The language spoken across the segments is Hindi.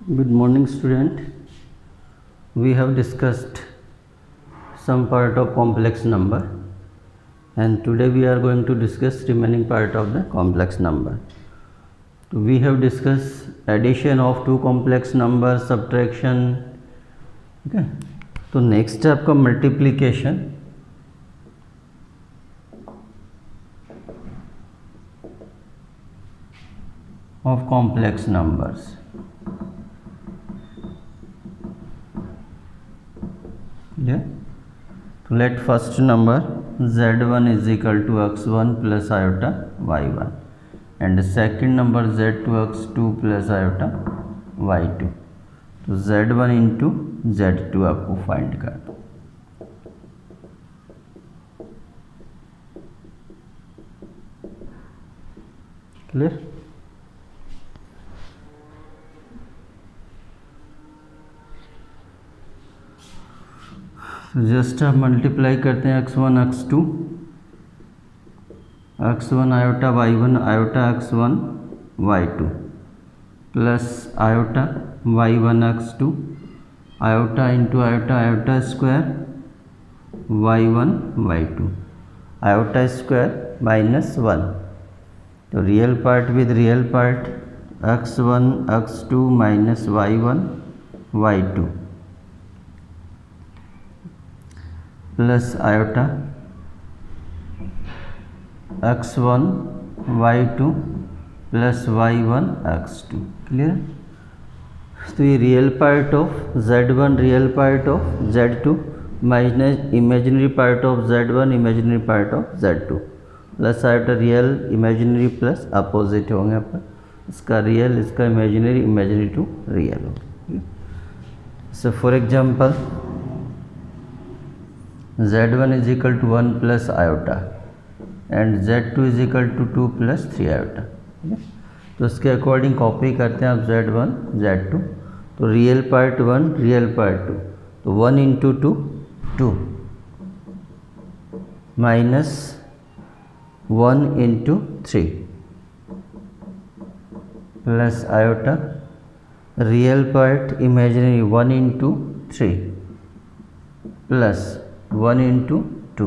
Good morning, student. We have discussed some part of complex number, and today we are going to discuss remaining part of the complex number. We have discussed addition of two complex numbers, subtraction. Okay. तो नेक्स्ट है आपका मल्टीप्लिकेशन. Of complex numbers. तो let first number z1 is equal to x1 plus iota y1 and second number z2 x2 plus iota y2. तो z1 into z2 आपको फाइंड कर दो. क्लियर. जस्ट आप मल्टीप्लाई करते हैं x1 x2 x1 iota y1 iota x1 y2 plus iota y1 x2 iota into iota iota square y1 y2 iota square minus 1. तो real part with real part x1 x2 minus y1 y2 plus iota x1 y2 plus y1 x2. Clear. तो ये real part of z1 real part of z2 minus imaginary part of z1 imaginary part of z2 plus iota real imaginary plus opposite होंगे आपका. इसका रियल इसका इमेजिनरी इमेजिनरी टू रियल होगा. So for example z1 is equal to 1 plus iota and z2 is equal to 2 plus 3 iota. तो इसके अकॉर्डिंग कॉपी करते हैं आप z1 z2. तो रियल पार्ट 1 रियल पार्ट 2 तो 1 into 2 2 minus 1 into 3 plus iota real part imaginary 1 into 3 plus 1 into 2.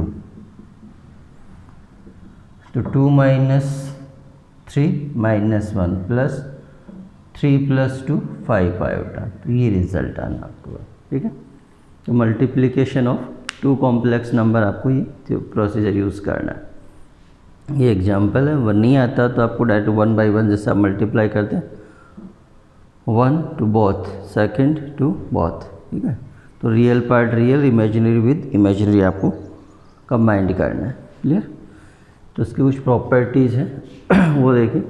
तो 2 minus 3 minus 1 plus 3 plus 2 5 iota. तो ये रिजल्ट आना आपको. ठीक है. तो multiplication of two complex number आपको ये प्रोसीजर यूज़ करना है. ये एग्जांपल है. वन नहीं आता तो आपको डायरेक्ट 1 बाई 1 जैसे आप मल्टीप्लाई करते हैं 1 to both second to both. ठीक है. तो real part real imaginary with imaginary आपको कंबाइंड करना है. क्लियर. तो इसकी कुछ प्रॉपर्टीज़ हैं वो देखिए.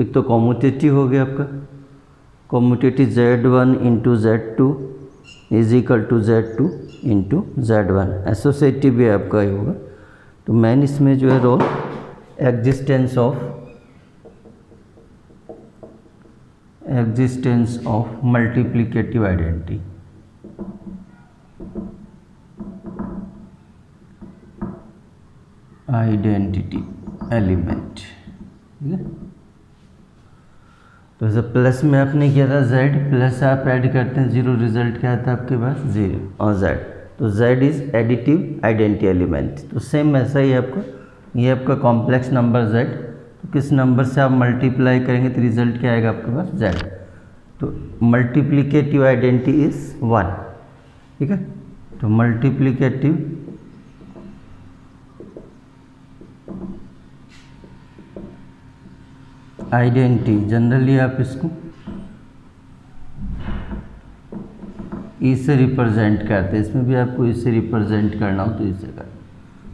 एक तो कॉम्यूटेटिव हो गया आपका. Commutative z1 into z2 is equal to z2 into z1. Associative भी आपका ही होगा. तो मेन इसमें जो है role existence of multiplicative identity. Identity element. ठीक है. तो जैसे प्लस में आपने किया था z प्लस आप ऐड करते हैं 0 रिजल्ट क्या आता है आपके पास 0 और z. तो z is additive identity element. तो सेम ऐसा ही आपका ये आपका कॉम्प्लेक्स नंबर z. तो किस नंबर से आप मल्टीप्लाई करेंगे तो रिजल्ट क्या आएगा आपके पास z. तो मल्टीप्लिकेटिव आइडेंटिटी इज 1. ठीक है. तो मल्टीप्लिकेटिव आइडेंटिटी जनरली आप इसको ई से रिप्रेजेंट करते हैं. इसमें भी आपको इसे रिप्रेजेंट करना हो तो इसे कर.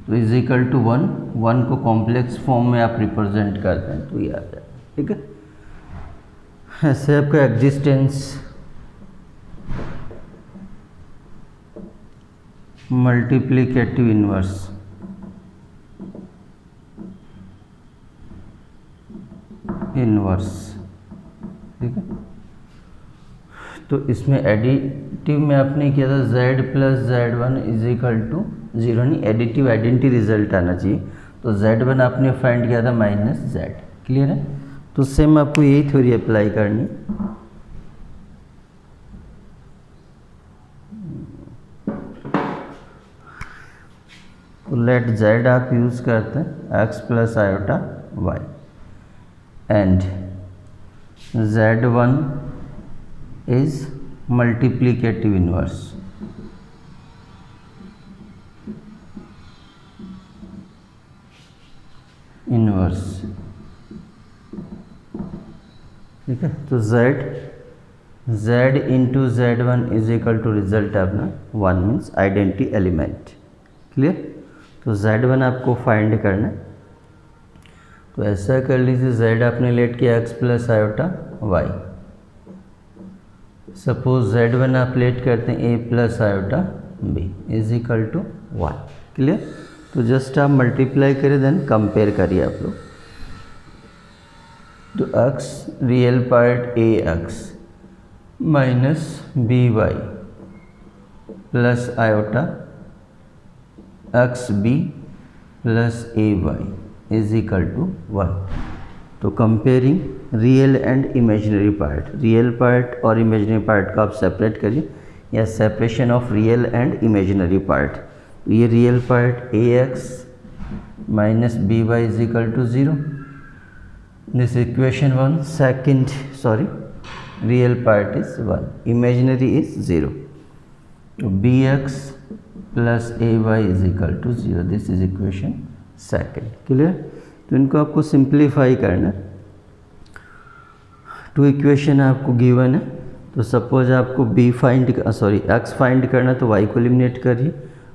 तो इज इक्वल टू 1 को कॉम्प्लेक्स फॉर्म में आप रिप्रेजेंट करते हैं तो ये आ जाए. ठीक है. ऐसे आपका एग्जिस्टेंस मल्टीप्लिकेटिव इनवर्स. ठीक है. तो इसमें एडिटिव में आपने किया था z plus z1 is equal to 0. नहीं, एडिटिव आइडेंटिटी रिजल्ट आना चाहिए. तो z1 आपने फाइंड किया था माइनस z. क्लियर है. तो सेम आपको यही थ्योरी अप्लाई करनी. तो लेट z आप यूज़ करते हैं x plus iota y and z1 is multiplicative inverse ठीक है। तो z into z1 is equal to result अपना 1 मीन्स आइडेंटिटी एलिमेंट। क्लियर। तो z1 आपको फाइंड करना है, तो ऐसा कर लीजिए z आपने लेट किया x plus iota y। Suppose z1 आप लेट करते हैं a plus iota b is equal to 1। Clear. तो जस्ट आप मल्टीप्लाई करिए देन कंपेयर करिए आप लोग। तो x real part ax minus by plus iota xb plus ay is equal to 1। तो comparing real and imaginary part, real part और इमेजिनरी पार्ट को आप सेपरेट करिए, या separation of real and imaginary part. तो ये real part ax minus by is equal to 0, this equation 1। Second real part is 1, imaginary is 0। तो bx plus ay is equal to 0, this is equation second. Clear. तो इनको आपको सिंप्लीफाई करना। टू इक्वेशन आपको गिवन है, तो सपोज आपको x फाइंड करना तो y को एलिमिनेट करिए,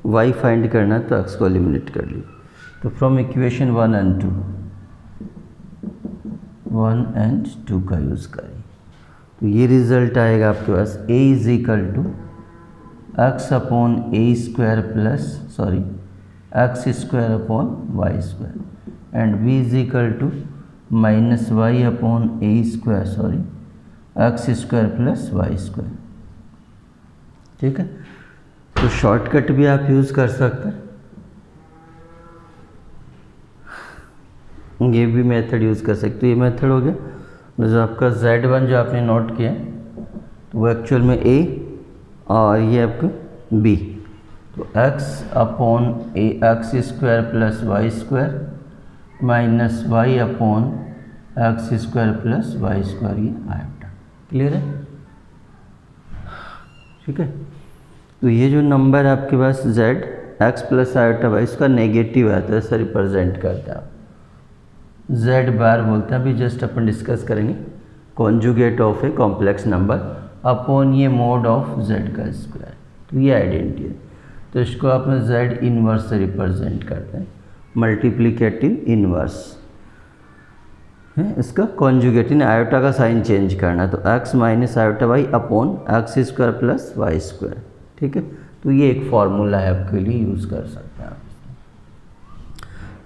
y फाइंड करना तो x को एलिमिनेट कर लीजिए। तो फ्रॉम इक्वेशन 1 एंड 2 का यूज़ करें, तो ये रिजल्ट आएगा आपके पास a is equal to x upon a square plus x square upon y square and b is equal to minus y upon a square x square plus y square. ठीक है। तो शॉर्टकट भी आप यूज़ कर सकते हैं, ये भी मेथड यूज़ कर सकते हो। ये मेथड हो गया जो आपका z1 जो आपने नोट किया तो वो एक्चुअल में a और ये आपका b। तो x upon x square plus y square minus y upon x square plus y square, ये आयोटा। क्लियर है। ठीक है। तो ये जो नंबर आपके पास z x plus iota y इसका नेगेटिव आता है, ऐसा रिप्रेजेंट करता है, z बार बोलते हैं। अभी जस्ट अपन डिस्कस करेंगे conjugate of a complex number upon ये मोड ऑफ z का स्क्वायर। तो ये आइडेंटिटी है, तो इसको अपन z इनवर्स से रिप्रेजेंट करते हैं, मल्टीप्लिकेटिव इनवर्स है। इसका कॉन्जुगेट इन आयोटा का साइन चेंज करना, तो x minus iota y upon x square plus y square. ठीक है। तो ये एक फॉर्मूला है, आपके लिए यूज़ कर सकते हैं आप।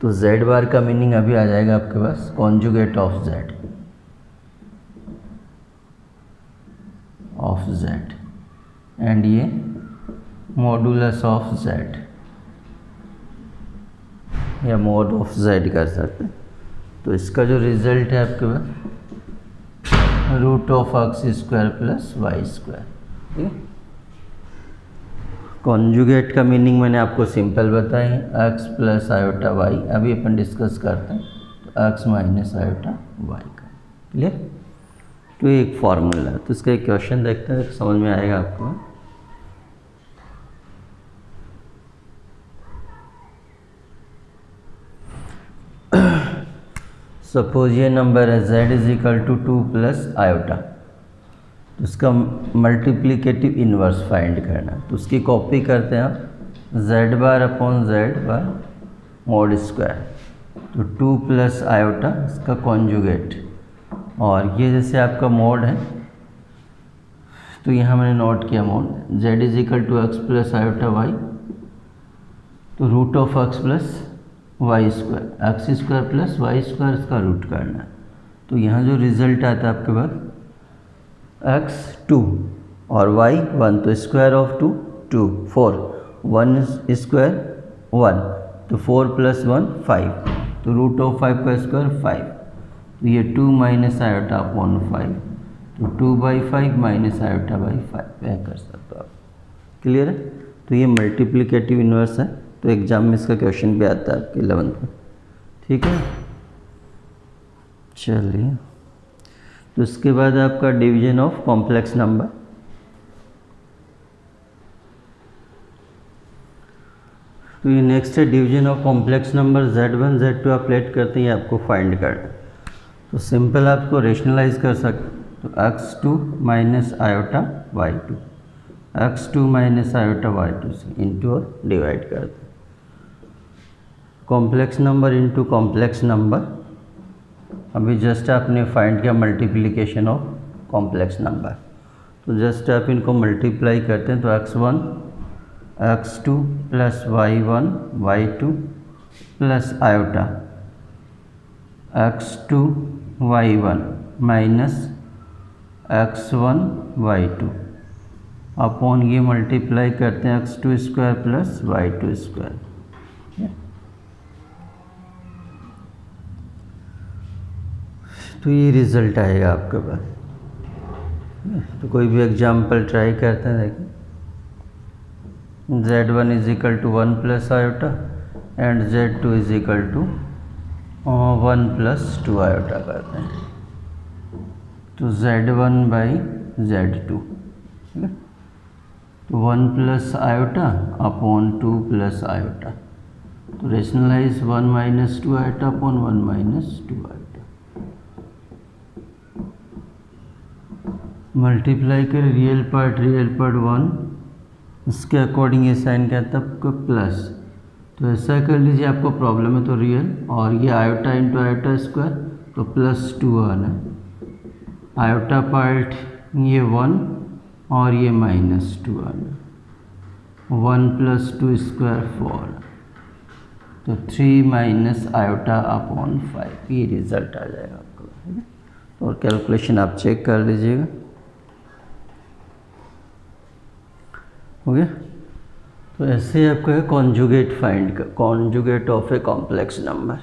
तो z बार का मीनिंग अभी आ जाएगा आपके पास कॉन्जुगेट ऑफ z एंड ये मॉडुलस ऑफ z या मोड ऑफ z कर सकते हैं। तो इसका जो रिजल्ट है आपके पास root of x square plus y square. ठीक है। कॉन्जुगेट का मीनिंग मैंने आपको सिंपल बताई, x प्लस आयोटा y। अभी अपन डिस्कस करते हैं तो x माइनस आयोटा y का। क्लियर। तो ये एक फॉर्मूला है, तो इसका एक क्वेश्चन देखते हैं, समझ में आएगा आपको। सपोज ये नंबर है z is equal to 2 plus iota, तो उसका मल्टीप्लिकेटिव इन्वर्स फाइंड करना। तो उसकी कॉपी करते हैं आप z बार अपॉन z बार मोड स्क्वायर, तो 2 प्लस आयोटा इसका कॉन्जुगेट, और ये जैसे आपका मोड है तो यहाँ मैंने नोट किया mod z is equal to x plus iota y, तो root of x plus y square, x square plus y square इसका रूट करना है। तो यहाँ जो रिजल्ट आता है आपके पास x 2 और y 1, तो स्क्वायर ऑफ 2 2 4 1 स्क्वायर 1, तो 4 प्लस 1 5, तो रूट ऑफ 5 का स्क्वायर 5, तो ये 2 माइनस आयोटा अपॉन 5, तो 2/5 माइनस आयोटा बाई 5 वह कर सकते हो आप। क्लियर है। तो ये मल्टीप्लिकेटिव इन्वर्स है तो एग्ज़ाम में इसका क्वेश्चन भी आता है आपके 11th में, ठीक है। चलिए, तो उसके बाद आपका डिवीजन ऑफ कॉम्प्लेक्स नंबर। तो ये नेक्स्ट है division of complex number. Z1 Z2 आप लेट करते हैं, आपको फाइंड करना। तो सिंपल आपको रेशनलाइज कर सकते, तो x2 minus iota y2, x2 minus iota y2 से इंटू और डिवाइड कर दें। Complex number into complex number, अभी जस्ट आपने फाइंड किया मल्टीप्लिकेशन ऑफ कॉम्प्लेक्स नंबर, तो जस्ट आप इनको मल्टीप्लाई करते हैं, तो x1 x2 plus y1 y2 plus iota x2 y1 minus x1 y2 upon ये मल्टीप्लाई करते हैं x2 square plus y2 square. तो ये रिज़ल्ट आएगा आपके पास। तो कोई भी एग्जाम्पल ट्राई करते हैं, देखिए Z1 is equal to 1 plus iota and Z2 is equal to 1 plus 2 iota करते हैं, तो Z1 बाई Z2, ठीक है। तो 1 plus iota upon 2 plus iota, तो rationalise 1 minus 2 iota upon 1 minus 2 iota, multiply कर रियल पार्ट 1, इसके अकॉर्डिंग ये साइन क्या था आपको प्लस, तो ऐसा कर लीजिए, आपको प्रॉब्लम है तो रियल, और ये आयोटा इंटू आयोटा स्क्वायर, तो प्लस 2 आना, आयोटा पार्ट ये 1 और ये माइनस 2 आना, 1 प्लस 2 स्क्वायर 4, तो 3 माइनस आयोटा अपॉन 5, ये रिज़ल्ट आ जाएगा आपको, ठीक है। और कैलकुलेशन आप चेक कर लीजिएगा, हो गया। तो ऐसे आपको है कॉन्जुगेट फाइंड कर, conjugate of a complex number.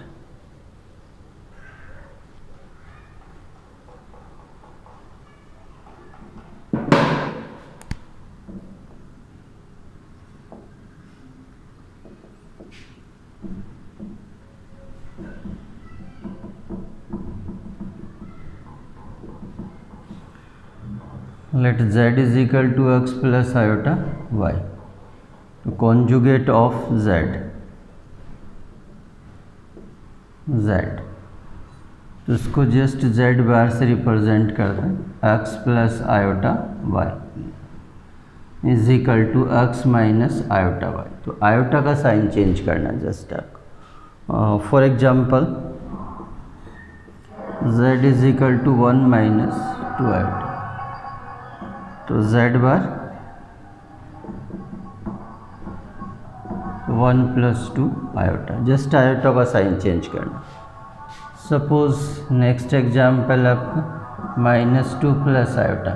Let z is equal to x plus iota y, तो कॉन्जुगेट ऑफ z, तो इसको जस्ट z बार से रिप्रेजेंट करते हैं, x plus iota y is equal to x minus iota y, तो आयोटा का साइन चेंज करना है जस्ट आपको। For example z is equal to 1 minus 2 iota, तो z bar 1 plus 2 iota, just iota का साइन चेंज करना। सपोज नेक्स्ट एग्जाम्पल आपका माइनस 2 प्लस आयोटा,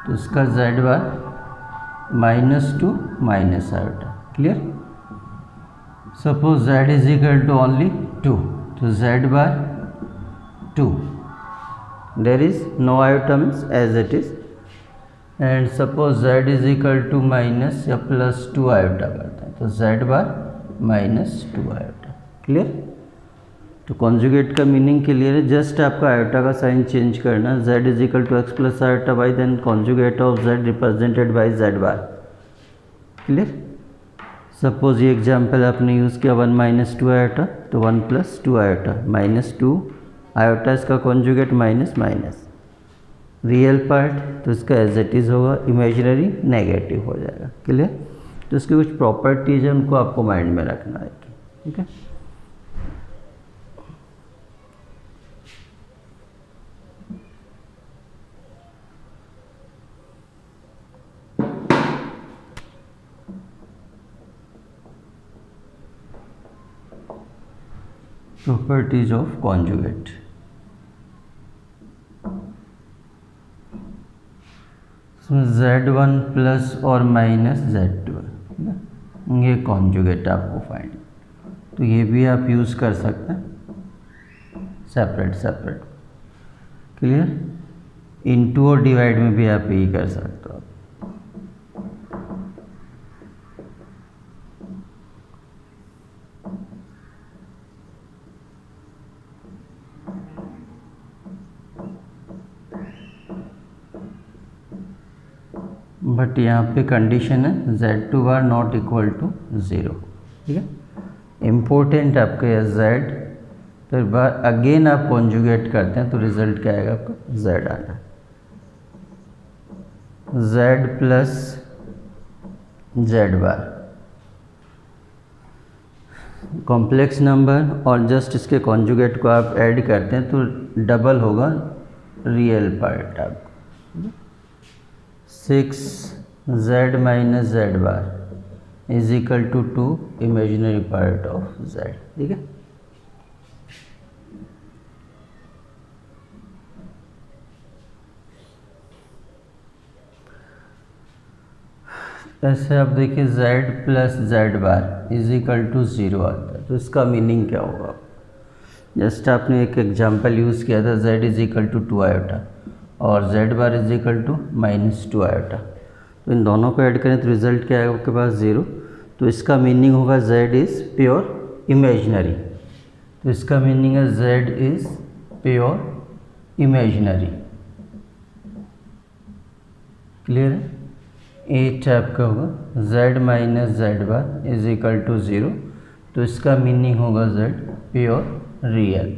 तो इसका z bar minus 2 minus iota, clear. Suppose z is equal to only 2, तो z bar 2, there is no iota means as it is, and suppose z is equal to minus या प्लस 2 आयोटा करते हैं, तो z bar minus 2 iota, clear. तो कॉन्जुगेट का मीनिंग क्लियर है, जस्ट आपका आयोटा का साइन चेंज करना, z is equal to x plus iota y, then conjugate of z represented by z bar, clear. Suppose ये एग्जाम्पल आपने यूज़ किया 1 माइनस 2 आयोटा, तो 1 प्लस 2 आयोटा, माइनस 2 आयोटा इसका conjugate minus minus, real part तो इसका एज इट इज़ होगा, इमेजिनरी नेगेटिव हो जाएगा, क्लियर। तो इसकी कुछ प्रॉपर्टीज है, उनको आपको माइंड में रखना है, ठीक है। Properties of conjugate, Z1 plus और माइनस Z2, ये कॉन्जुगेट आपको फाइंड, तो ये भी आप यूज़ कर सकते हैं सेपरेट सेपरेट, क्लियर। इनटू और डिवाइड में भी आप यही कर सकते हो। बट यहाँ पे कंडीशन है z2 bar not equal to 0, ठीक है। इम्पोर्टेंट आपका यह z, फिर बार अगेन आप कॉन्जुगेट करते हैं तो रिजल्ट क्या आएगा आपका z आना, z प्लस z बार कॉम्प्लेक्स नंबर और जस्ट इसके कॉन्जुगेट को आप ऐड करते हैं तो डबल होगा रियल पार्ट आपको, 6z minus z bar is equal to 2 imaginary part of z, ठीक है। ऐसे आप देखिए z plus z bar is equal to 0 आता है, तो इसका मीनिंग क्या होगा। जस्ट आपने एक एग्जांपल यूज़ किया था, z is equal to 2 iota और z bar is equal to -2 iota, तो इन दोनों को ऐड करें तो रिज़ल्ट क्या आएगा आपके पास 0। तो इसका मीनिंग होगा z इज़ प्योर इमेजिनरी, तो इसका मीनिंग है z is pure imaginary, clear है। 8 आपका होगा z minus z bar is equal to 0, तो इसका मीनिंग होगा z प्योर रियल,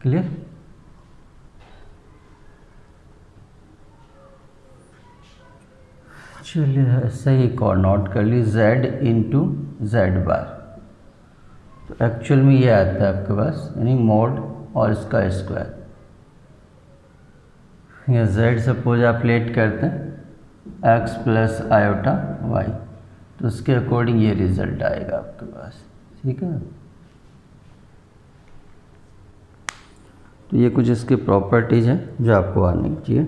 क्लियर। चलिए ऐसा ही एक और नोट कर ली, z इंटू जेड बार, तो एक्चुअल में ये आता है आपके पास यानी मोड और इसका स्क्वायर, या z सपोज आप लेट करते हैं x प्लस आयोटा y, तो उसके अकॉर्डिंग ये रिजल्ट आएगा आपके पास, ठीक है। तो ये कुछ इसकी प्रॉपर्टीज़ हैं जो आपको आनी चाहिए।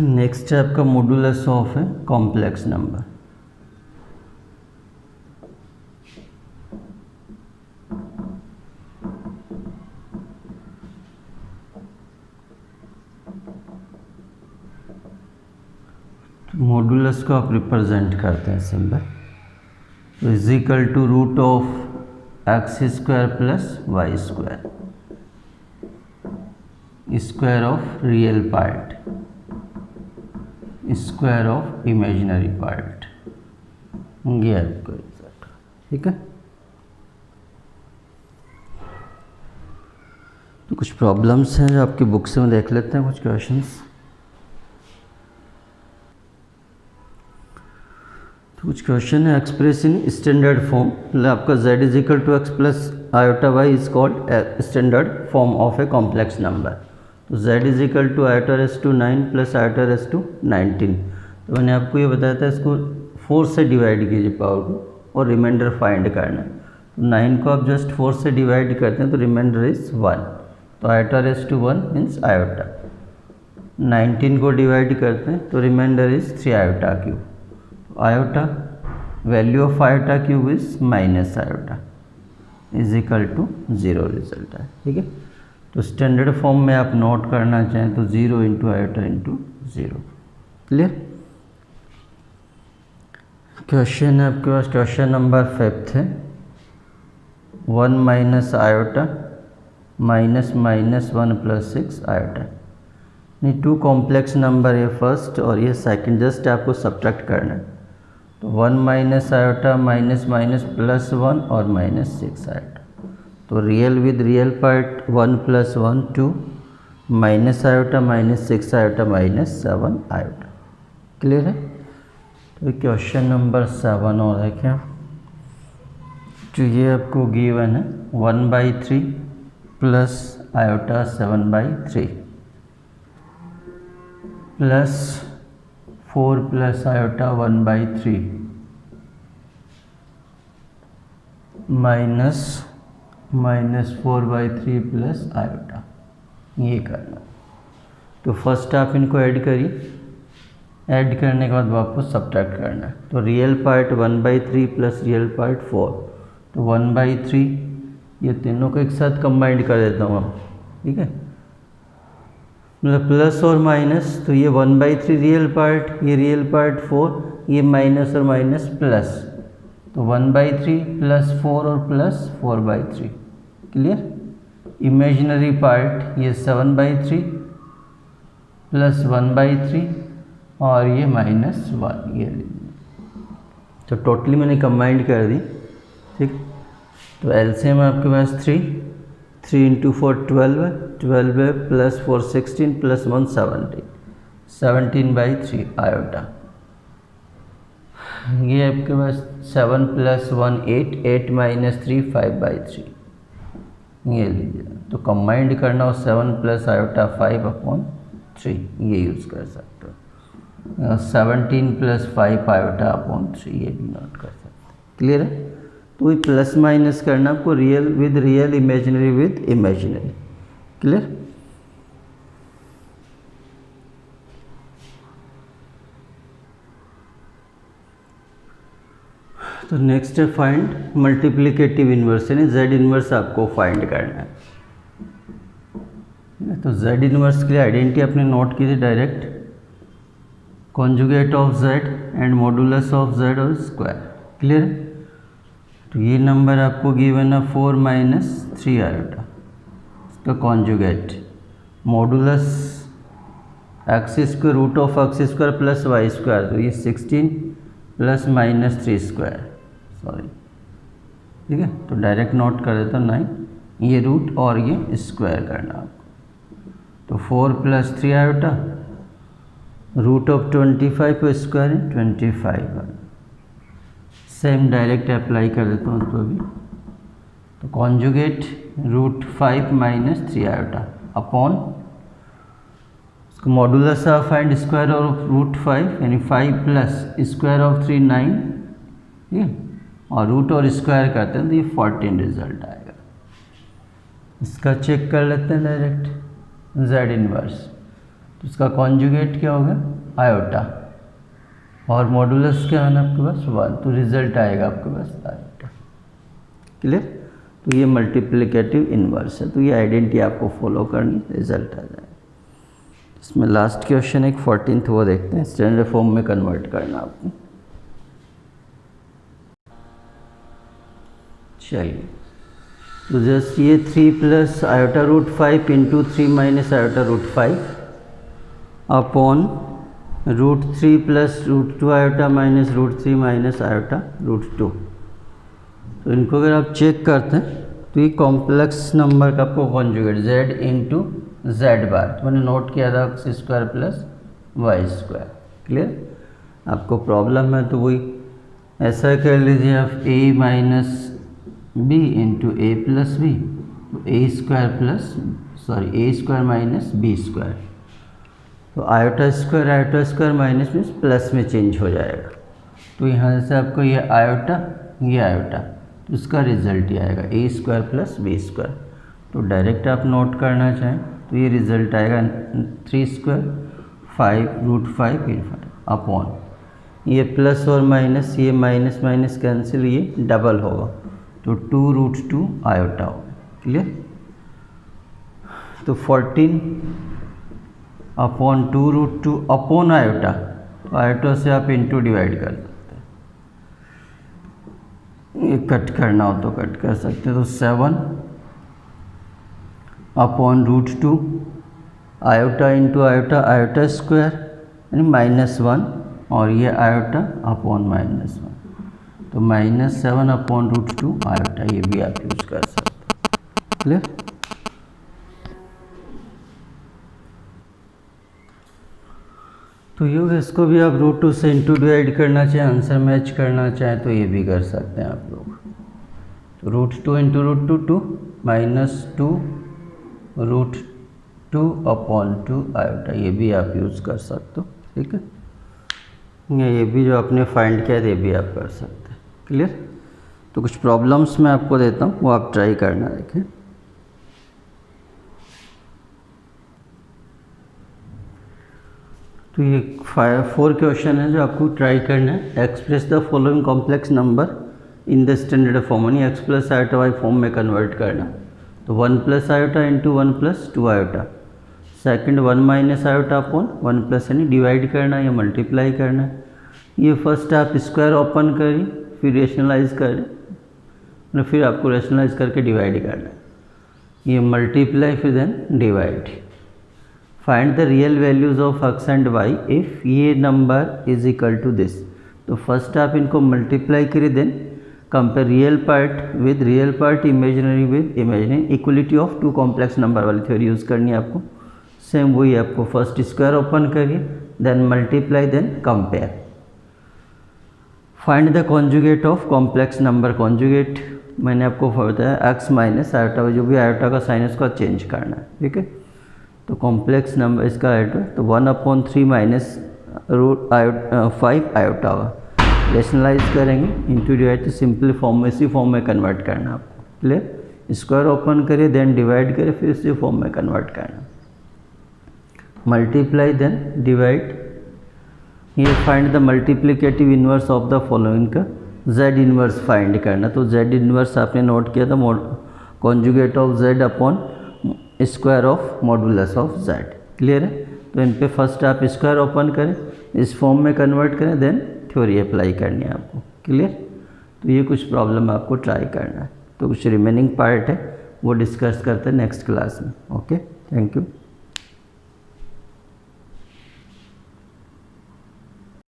नेक्स्ट है आपका मॉडुलस ऑफ है कॉम्प्लेक्स नंबर। मॉडुलस को आप रिप्रेजेंट करते हैं सिंबल, तो is equal to root of x square plus y square, square of real part square of imaginary part, ये आपको रिजल्ट, ठीक है। तो कुछ प्रॉब्लम्स हैं जो आपकी बुक से हम देख लेते हैं, कुछ क्वेश्चंस। तो कुछ क्वेश्चन है एक्सप्रेस इन स्टैंडर्ड फॉर्म, मतलब आपका z is equal to x plus iota y is called standard form of a complex number. तो z is equal to iota raise to 9 plus iota raise to 19, तो मैंने आपको ये बताया था इसको 4 से डिवाइड कीजिए पावर को और रिमाइंडर फाइंड करना है। तो 9 को आप जस्ट 4 से डिवाइड करते हैं तो रिमाइंडर इज 1, तो iota raise to 1 means iota. 19 को डिवाइड करते हैं तो reminder is 3 iota cube, iota value of iota cube is minus iota is equal to 0 result है, ठीक है। तो स्टैंडर्ड फॉर्म में आप नोट करना चाहें तो 0 into iota into 0, clear. Question है आपके पास, क्वेश्चन नंबर 5 है 1 minus iota minus minus 1 plus 6 iota, नहीं 2 कॉम्प्लेक्स नंबर है फर्स्ट और ये सेकंड, जस्ट आपको सब्ट्रैक्ट करना है। तो 1 minus iota minus minus plus 1 और माइनस 6 आयोटा, तो real with real part 1 plus 1 2 minus iota minus 6 iota minus 7 iota, clear है। तो क्वेश्चन नंबर 7 और है क्या, तो ये आपको गिवन है 1/3 plus iota 7/3 plus 4 plus iota 1/3 minus minus 4/3 plus iota, ये करना। तो फर्स्ट आप इनको ऐड करिए, ऐड करने के बाद वापस सब्ट्रैक्ट करना है। तो real part 1/3 plus real part 4, तो 1/3 ये तीनों को एक साथ कंबाइंड कर देता हूँ अब, ठीक है। मतलब प्लस और माइनस, तो ये 1/3 रियल पार्ट, ये रियल पार्ट 4, ये माइनस और माइनस प्लस, तो 1/3 प्लस 4 और प्लस 4/3, क्लियर। इमेजिनरी पार्ट ये 7/3 प्लस 1/3 और ये -1, ये तो टोटली मैंने कंबाइंड कर दी, ठीक। तो एलसीएम आपके पास 3 इंटू 4 12 है, 12 है प्लस 4 16 प्लस 1 17, 17/3 आयोटा। ये आपके पास 7 प्लस 1 8, 8 माइनस 3 5/3, ये लीजिए। तो कंबाइंड करना हो 7 प्लस आयोटा 5/3, ये यूज़ कर सकते हो। 17 प्लस 5 आयोटा/3, ये भी नोट कर सकते हैं, क्लियर है। तो ये प्लस माइनस करना आपको, real with real, imaginary with imaginary, clear. तो नेक्स्ट है फाइंड मल्टीप्लिकेटिव इन्वर्स, यानी जेड इन्वर्स आपको फाइंड करना है। तो जेड इन्वर्स के लिए आइडेंटिटी आपने नोट की थी direct, conjugate of Z and modulus of Z और स्क्वायर, क्लियर। तो ये नंबर आपको गिवन है 4 - 3 आयोटा, इसका conjugate modulus x square root of x square plus y square, तो ये 16 प्लस -3 स्क्वायर, सॉरी, ठीक है। तो डायरेक्ट नोट कर देता हूँ 9, ये रूट और ये स्क्वायर करना आपको। तो 4 + 3 आयोटा, रूट ऑफ 25 को स्क्वायर है 25, सेम डायरेक्ट अप्लाई कर देता हूँ उसको भी। तो conjugate √5 - 3 iota upon modulus of find square of √5, यानी 5 प्लस स्क्वायर ऑफ 3 9, ठीक है, और रूट और स्क्वायर करते हैं तो ये 14 रिजल्ट आएगा। इसका चेक कर लेते हैं डायरेक्ट जेड इनवर्स। तो इसका कॉन्जुगेट क्या होगा, आयोटा, और मॉडुलस क्या है ना आपके पास 1, तो रिजल्ट आएगा आपके पास आयोटा, क्लियर। तो ये मल्टीप्लिकेटिव इनवर्स है, तो ये आइडेंटिटी आपको फॉलो करनी, रिजल्ट आ जाएगा। इसमें लास्ट क्वेश्चन एक 14th वो देखते हैं, स्टैंडर्ड फॉर्म में कन्वर्ट करना आपको। चलिए, तो जस्ट ये 3 plus iota √5 into 3 minus iota √5 upon √3 plus √2 iota minus √3 minus iota √2। तो इनको अगर आप चेक करते हैं तो ये कॉम्प्लेक्स नंबर का आपको conjugate z into z bar, तो मैंने नोट किया था x square plus y square, clear. आपको प्रॉब्लम है तो वही ऐसा कर लीजिए आप a minus b into a plus b, a square minus b square. तो iota square minus means plus में चेंज हो जाएगा। तो यहाँ से आपको ये आयोटा, तो इसका रिजल्ट ही आएगा ए स्क्वायर प्लस बी स्क्वायर। तो डायरेक्ट आप नोट करना चाहें तो ये रिजल्ट आएगा 3 स्क्वायर 5 √5 अपॉन ये प्लस और माइनस, ये माइनस माइनस कैंसिल, ये डबल होगा तो 2 √2 आयोटा होगा, क्लियर। तो 14 अपॉन 2 √2 अपॉन आयोटा, तो आयोटा से आप इंटू डिवाइड कर सकते हैं, ये कट करना हो तो कट कर सकते हैं। तो 7 upon √2 iota into iota, iota square यानी -1, और ये आयोटा अपॉन -1, तो -7 अपॉन √2 आयोटा, ये भी आप यूज कर सकते हैं, क्लियर। तो ये इसको भी आप √2 से इंटू डिवाइड करना चाहें, आंसर मैच करना चाहें तो ये भी कर सकते हैं आप लोग। तो √2 इंटू √2 2 -2 √2 अपॉन 2 आयोटा, ये भी आप यूज़ कर सकते हो, ठीक है। ये भी जो आपने फाइंड किया ये भी आप कर सकते हैं, क्लियर। तो कुछ प्रॉब्लम्स मैं आपको देता हूँ, वो आप ट्राई करना, देखें। तो ये 4 क्वेश्चन है जो आपको ट्राई करना है। Express the following complex number in the standard form, यानी x plus iota y form में कन्वर्ट करना। तो 1 plus iota into 1 + 2 iota, second 1 minus iota upon 1 plus, यानी डिवाइड करना है या मल्टीप्लाई करना है। ये फर्स्ट आप स्क्वायर ओपन करिए, फिर रेशनलाइज करें, फिर आपको रेशनलाइज करके डिवाइड करना है। ये मल्टीप्लाई फिर then divide. Find the real values of x and y if ये number is equal to this. तो फर्स्ट आप इनको मल्टीप्लाई करिए, then compare real part with real part, imaginary with imaginary, equality of two complex number वाली थ्योरी यूज़ करनी है आपको। सेम वही आपको फर्स्ट स्क्वायर ओपन करिए, then multiply, then compare. Find the conjugate of complex number. Conjugate मैंने आपको बताया एक्स माइनस आयोटा, जो भी आयोटा का साइन उसका चेंज करना है, ठीक है। तो कॉम्प्लेक्स नंबर इसका आयोटा, तो 1/3 माइनस रूट आयोटा 5 आयोटा होगा। रेशनलाइज करेंगे इंटू डिवाइड, तो सिंपल फॉर्म में, इसी फॉर्म में कन्वर्ट करना आपको। क्लियर? स्क्वायर ओपन करिए, देन डिवाइड करिए, फिर इसी फॉर्म में कन्वर्ट करना। Multiply then divide. ये find the multiplicative inverse of the following का z इन्वर्स फाइंड करना। तो z इन्वर्स आपने नोट किया था, conjugate of z upon square of modulus of z। Clear है? तो इन पे फर्स्ट आप स्क्वायर ओपन करें, इस फॉर्म में कन्वर्ट करें, देन थ्योरी अप्लाई करनी है आपको। क्लियर? तो ये कुछ प्रॉब्लम आपको ट्राई करना है। तो कुछ रिमेनिंग पार्ट है वो डिस्कस करते हैं नेक्स्ट क्लास में। Okay, thank you.